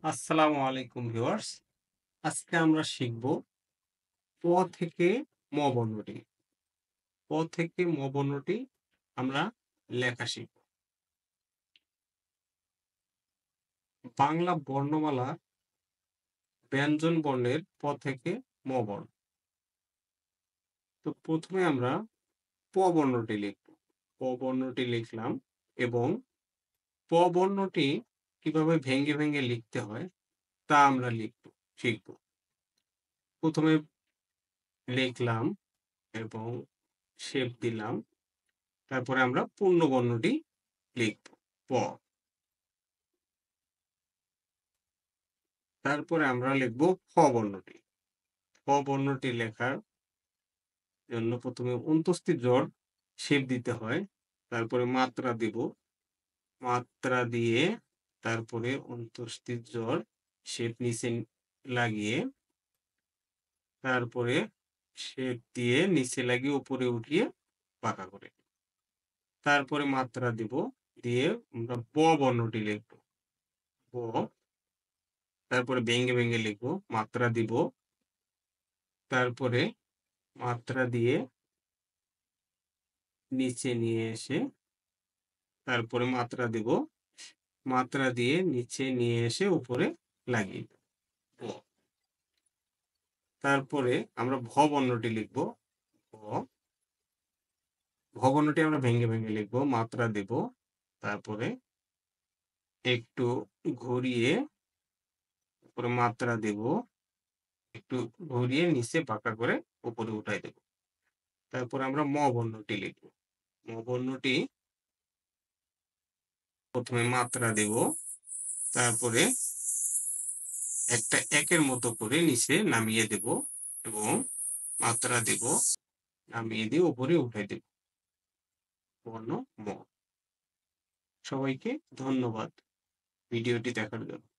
আসসালামু আলাইকুম ভিউয়ার্স। আজকে আমরা শিখব প থেকে ম বর্ণটি। প থেকে ম বর্ণটি আমরা লেখা শিখব। বাংলা বর্ণমালার ব্যঞ্জন বর্ণের প থেকে ম বর্ণ। তো প্রথমে আমরা প বর্ণটি লিখব। প বর্ণটি লিখলাম এবং প বর্ণটি কিভাবে ভেঙে লিখতে হয় তা আমরা শিখব। প্রথমে লিখলাম এবং শেপ দিলাম। তারপরে আমরা পূর্ণ বর্ণটি লিখব প। তারপরে আমরা লিখব ফ বর্ণটি। ফ বর্ণটি লেখার জন্য প্রথমে অন্তস্থির জ শেপ দিতে হয়। তারপরে মাত্রা দিব। মাত্রা দিয়ে তারপরে অন্তস্থির জ শেপ নিচে লাগিয়ে তারপরে শেপ দিয়ে নিচে লাগিয়ে উপরে উঠিয়ে পাকা করে। তারপরে মাত্রা দিব। দিয়ে আমরা ব বর্ণটি লিখব। ব তারপরে ভেঙে লিখব। মাত্রা দিব। তারপরে মাত্রা দিয়ে নিচে নিয়ে এসে তারপরে মাত্রা দিব। মাত্রা দিয়ে নিচে নিয়ে এসে উপরে লাগিয়ে দেব। ভ। তারপরে আমরা ভ বর্ণটি লিখব। ভ। ভ বর্ণটি আমরা ভেঙে লিখব। মাত্রা দেব। তারপরে একটু ঘুরিয়ে উপরে মাত্রা দেব। একটু ঘুরিয়ে নিচে পাকা করে উপরে উঠাই দেব। তারপরে আমরা ম বর্ণটি লিখব। ম বর্ণটি প্রথমে মাত্রা দেব। তারপরে একটা একের মতো করে নিচে নামিয়ে দেব এবং মাত্রা দেব। নামিয়ে দিয়ে উপরে উঠাই দেব। বর্ণ ম। সবাইকে ধন্যবাদ ভিডিওটি দেখার জন্য।